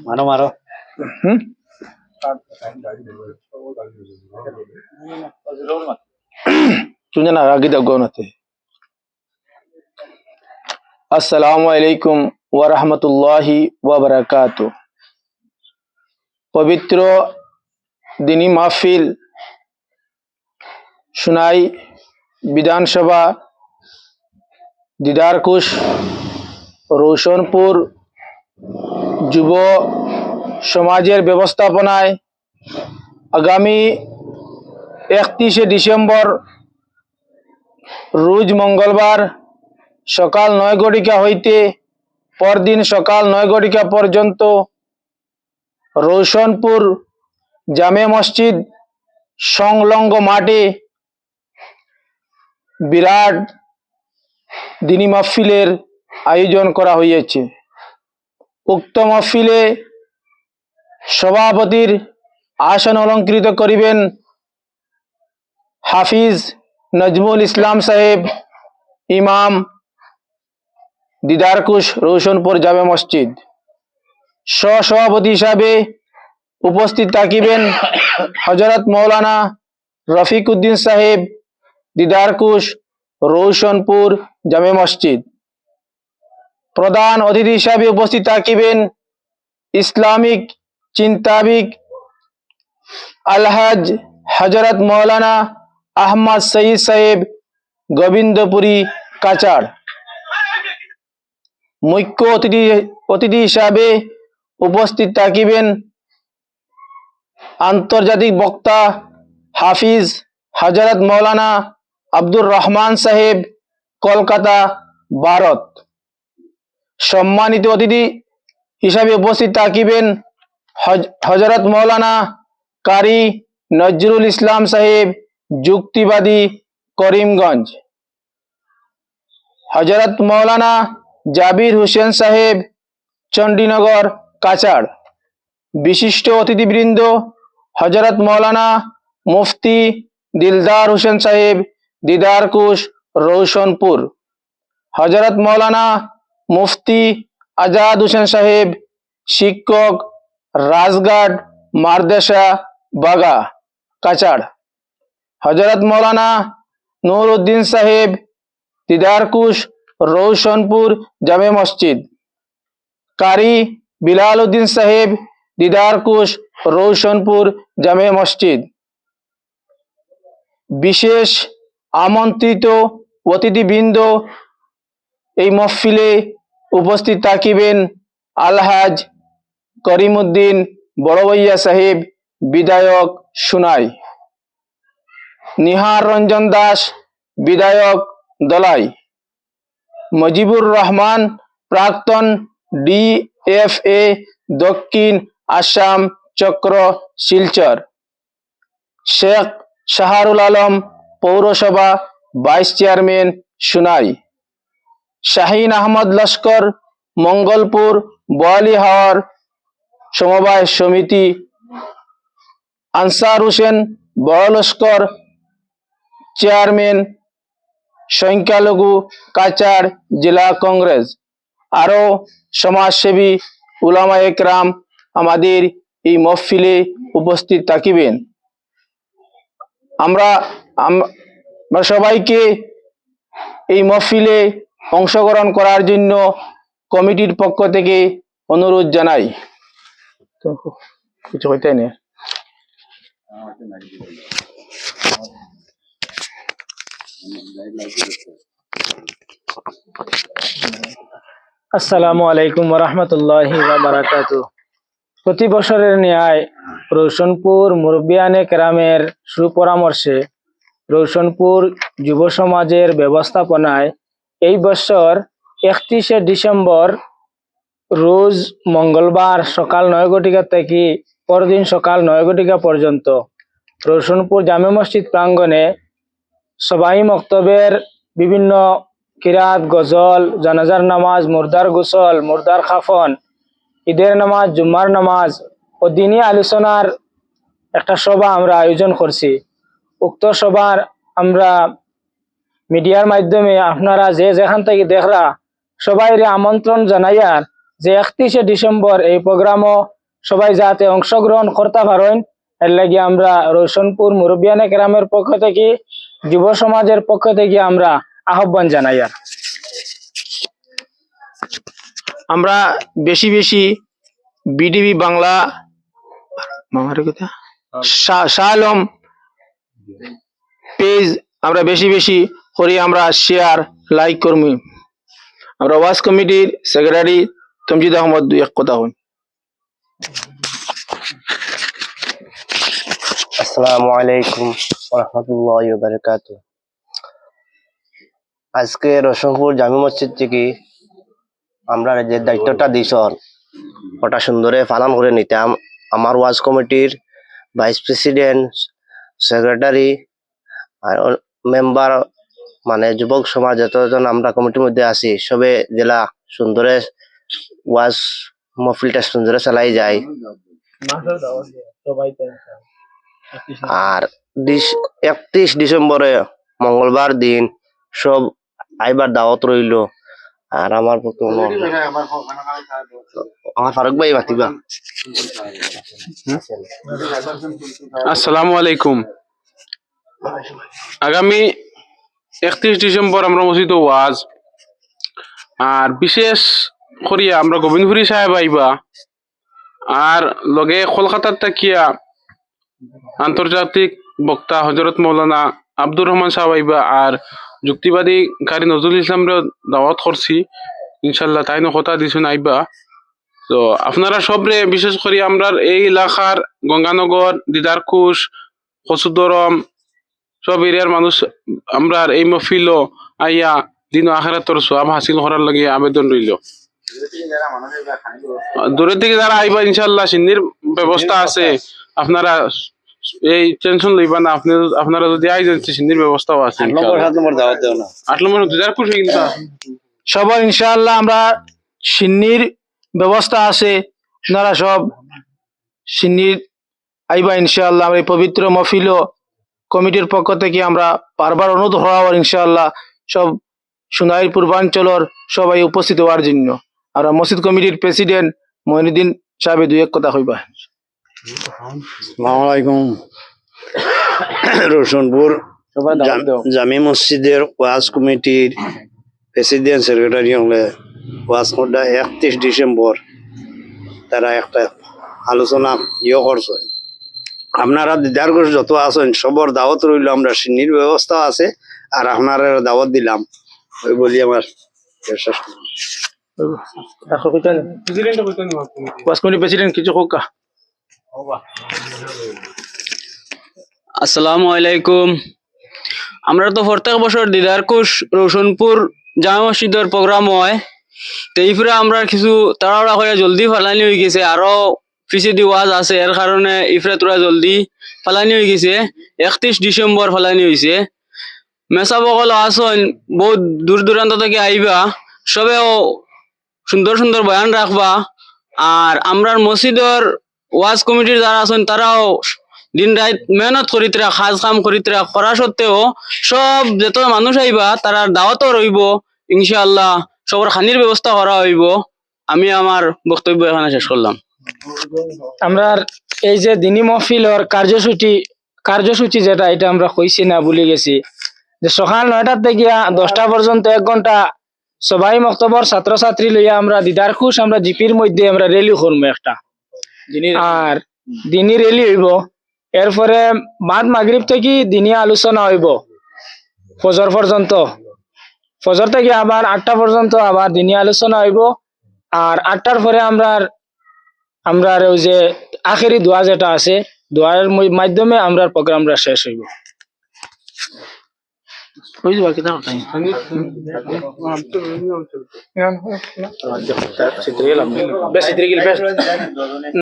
মারো মারো तुझे ना आगे तक गौनते अस्सलामु अलैकुम व रहमतुल्लाहि व बरकातुहू। पवित्र दिनी महफिल सुनाई विधानसभा दीदारकुश रोशनपुर যুব সমাজের ব্যবস্থাপনায় আগামী 31শে ডিসেম্বর রোজ মঙ্গলবার সকাল 9 ঘটিকা হইতে পরদিন সকাল 9 ঘটিকা পর্যন্ত রোশনপুর জামে মসজিদ সংলগ্ন মাঠে বিরাট দিনী মাহফিলের আয়োজন করা হয়েছে। উক্ত মাহফিলে সভাপতির আসন অলঙ্কৃত করিবেন হাফিজ নজমুল ইসলাম সাহেব, ইমাম দিদারকুশ রোশনপুর জামে মসজিদ। সহসভাপতি হিসাবে উপস্থিত থাকিবেন হযরত মৌলানা রফিক উদ্দিন সাহেব, দিদারকুশ রোশনপুর জামে মসজিদ। প্রধান অতিথি হিসাবে উপস্থিত থাকিবেন ইসলামিক চিন্তাবিদ আলহাজ হযরত মৌলানা আহমদ সঈদ সাহেব, গোবিন্দপুরী কাচাড়। মুখ্য অতিথি হিসাবে উপস্থিত থাকিবেন আন্তর্জাতিক বক্তা হাফিজ হযরত মৌলানা আব্দুর রহমান সাহেব, কলকাতা, ভারত। সম্মানিত অতিথি হিসাবে উপস্থিত থাকিবেন হযরত মৌলানা কারি নজরুল ইসলাম সাহেব, যুক্তিবাদী, করিমগঞ্জ। হযরত মৌলানা জাবির হোসেন সাহেব, চণ্ডীনগর, কাছাড়। বিশিষ্ট অতিথিবৃন্দ হযরত মৌলানা মুফতি দিলদার হোসেন সাহেব, দিদারকুশ রোশনপুর। হযরত মৌলানা মুফতি আজাদ হোসেন সাহেব, শিক্ষক, রাজঘাট মাদ্রাসা, বাগা, কাছাড়। হযরত মৌলানা নূর উদ্দিন সাহেব, দিদারকুশ রোশনপুর জামে মসজিদ। কারি বিলাল উদ্দিন সাহেব, দিদারকুশ রোশনপুর জামে মসজিদ। বিশেষ আমন্ত্রিত অতিথিবৃন্দ এই মাহফিলে উপস্থিত থাকিবেন আলহাজ করিমউদ্দিন বড়ভাইয়া সাহেব, বিধায়ক সুনাই, নিহার রঞ্জন দাস, বিধায়ক দলাই, মজিবুর রহমান, প্রাক্তন ডিএফএ দক্ষিণ আসাম চক্র, শিলচর, শেখ শাহরুল আলম, পৌরসভা ভাইস চেয়ারম্যান, সুনাই, শাহিন আহমদ লস্কর, মঙ্গলপুর বোয়ালি হাওর সমবায় সমিতি, আনসার হোসেন বড় লস্কর, চেয়ারম্যান, সংখ্যালঘু কাছাড় জেলা কংগ্রেস। আরো সমাজসেবী উলামা একরাম আমাদের এই মাহফিলে উপস্থিত থাকিবেন। আমরা সবাইকে এই মাহফিলে অংশগ্রহণ করার জন্য কমিটির পক্ষ থেকে অনুরোধ জানাই। কিছু হইতে না। আসসালামু আলাইকুম ওয়া রাহমাতুল্লাহি ওয়া বারাকাতুহু। প্রতি বছরের ন্যায় রোশনপুর মুরব্বিয়ানে কেরামের সুপরামর্শে রোশনপুর যুব সমাজের ব্যবস্থাপনায় এই বছর 31শে ডিসেম্বর রোজ মঙ্গলবার সকাল 9 ঘটিকা থেকে পরদিন সকাল 9 ঘটিকা পর্যন্ত রোশনপুর জামে মসজিদ প্রাঙ্গণে সবাই মক্তবের বিভিন্ন কিরাত, গজল, জানাজার নামাজ, মুর্দার গোসল, মুর্দার খাফন, ঈদের নামাজ, জুম্মার নামাজ ও দিনী আলোচনার একটা সভা আমরা আয়োজন করছি। উক্ত সভার আমরা মিডিয়ার মাধ্যমে আপনারা যে যেখান থেকে দেখরা সবাইরে আমন্ত্রণ জানাইয়ার যে 31শে ডিসেম্বর এই প্রোগ্রামও সবাই যাতে অংশগ্রহণ করতে পারেন এর লাগি আমরা রোশনপুর মুরব্বিয়ানে কেরামের পক্ষ থেকে যুব সমাজের পক্ষ থেকে আমরা আহ্বান জানাইয়ার। আমরা বেশি বেশি বিডিবি বাংলা শাহ আলম পেজ আমরা বেশি বেশি করি, আমরা শেয়ার লাইক করমি। আমরা ওয়াজ কমিটির সেক্রেটারি তমজিদ আহমদ দুই এক কথা হই। আসসালামু আলাইকুম ওয়া রাহমাতুল্লাহি ওয়া বারাকাতুহু। আজকে রোশনপুর জামি মসজিদ থেকে আমরা যে দায়িত্বটা দিয়েছেন ওটা সুন্দরে পালন করে নিতাম। আমার ওয়াজ কমিটির ভাইস প্রেসিডেন্ট, সেক্রেটারি আর মেম্বার মানে যুবক সমাজ যতজন আমরা কমিটির মধ্যে আছি সবে জেলা সুন্দরে ওয়াজ মহফিলটা সুন্দরে চালাই যায়। আর 31 ডিসেম্বরে মঙ্গলবার দিন সব আইবার দাওয়াত রইল। আর আমার ফারুক ভাই মাতিবা। আসসালামু আলাইকুম। আগামী 31 ডিসেম্বর আমরা মসজিদ ওয়াজ আর বিশেষ করিয়া আমরা গোবিন্দপুরী সাহেব আইবা আর লগে কলকাতার তাকিয়া আন্তর্জাতিক বক্তা হজরত মৌলানা আব্দুর রহমান সাহেব আইবা আর যুক্তিবাদী কারি নজরুল ইসলামরা দাওয়াত করছি ইনশাল্লাহ তাই কথা দিছুন আইবা। তো আপনারা সবরে বিশেষ করে আমরা এই এলাকার গঙ্গানগর, দিদারকুশ, কচুদরম সব এরিয়ার মানুষ আমরা এই মহফিল আইয়া দিন আখেরাতর সওয়াব হাসিল করার লাগে আবেদন রইল। দূরের থেকে যারা আইবা ইনশাল্লাহ সিন্নির ব্যবস্থা আছে, আপনারা এই টেনশন লইবা না। আপনারা যদি আইজেন সিন্নির ব্যবস্থাও আছে। 8 নম্বর দিদারকুশ সবার ইনশাআল্লাহ আমরা সিন্নির ব্যবস্থা আছে, আপনারা সব সিন্নির আইবা ইনশাআল্লাহ। আমরা এই পবিত্র মহফিল কমিটির পক্ষ থেকে আমরা বারবার অনুরোধ হওয়ার ইনশাআল্লাহ সব সোনাইর পূর্বাঞ্চলের সবাই উপস্থিত হওয়ার জন্য। আর মসজিদ কমিটির প্রেসিডেন্ট মঈনুদ্দিন সাহেব দুই এক কথা কইবা। আসসালামু আলাইকুম। রোশনপুর জামি মসজিদের ওয়াজ কমিটির প্রেসিডেন্ট সেক্রেটারি হলে ওয়াজ কোনটা 31 ডিসেম্বর তারা একটা আলোচনা করছে। আপনারা দিদারকুশ যত আছেন সবর দাওয়াত রইল। আমরা সিন্নির ব্যবস্থা আছে আর আপনারা দাওয়াত দিলাম ওই বলি আমার শেষ করলাম। ওয়াজ কমিটির প্রেসিডেন্ট কিছু হোক। আসসালামু আলাইকুম। আমরা তো প্রত্যেক বছর দিদারকুশ রোশনপুর জামা মসজিদের প্রোগ্রাম হয়, তো এইফুরে আমরা কিছু তাড়াহুড়া করে জলদি ফালানি হয়ে গেছে, আরো পিছিয়ে ওয়াজ আছে এর কারণে ইফরে তোরা জলদি ফালানি হয়ে গেছে। 31 ডিসেম্বর ফালানি হয়েছে। মেসা বকল আসন বহুত দূর দূরান্ত থেকে আইবা, সবেও সুন্দর সুন্দর বয়ান রাখবা। আর আমরার মসজিদের ওয়াজ কমিটির যারা আছেন তারাও দিন রাত মেহনত করিতরা, খাস কাম করিতরা, করা সত্ত্বেও সব যত মানুষ আইবা তারা দাওয়াতও রইব ইনশাআল্লাহ, সবার খানির ব্যবস্থা করা হইব। আমি আমার বক্তব্য এখানে শেষ করলাম। আমরা এই যে দিনী মহফিলর কার্যসূচি যেটা এটা আমরা কইছি না, ভুলে গেছি যে সকাল 9টা থেকে 10টা পর্যন্ত 1 ঘন্টা সবাই মক্তবর ছাত্রছাত্রী লইয়া আমরা দিদারকুশ আমরা জিপির মধ্যে আমরা র্যালি করবো একটা, আর দিনী র্যালি হইব। এরপরে বাদ মাগরিব থেকে দিনী আলোচনা হইব ফজর পর্যন্ত। ফজর থেকে আবার 8টা পর্যন্ত আবার দিনী আলোচনা হইব। আর 8টার পরে আমরা ওই যে আখেরি দোয়া যেটা আছে, দোয়ার মাধ্যমে আমরা প্রোগ্রামটা শেষ হইব। ওই যে বাকি বেশি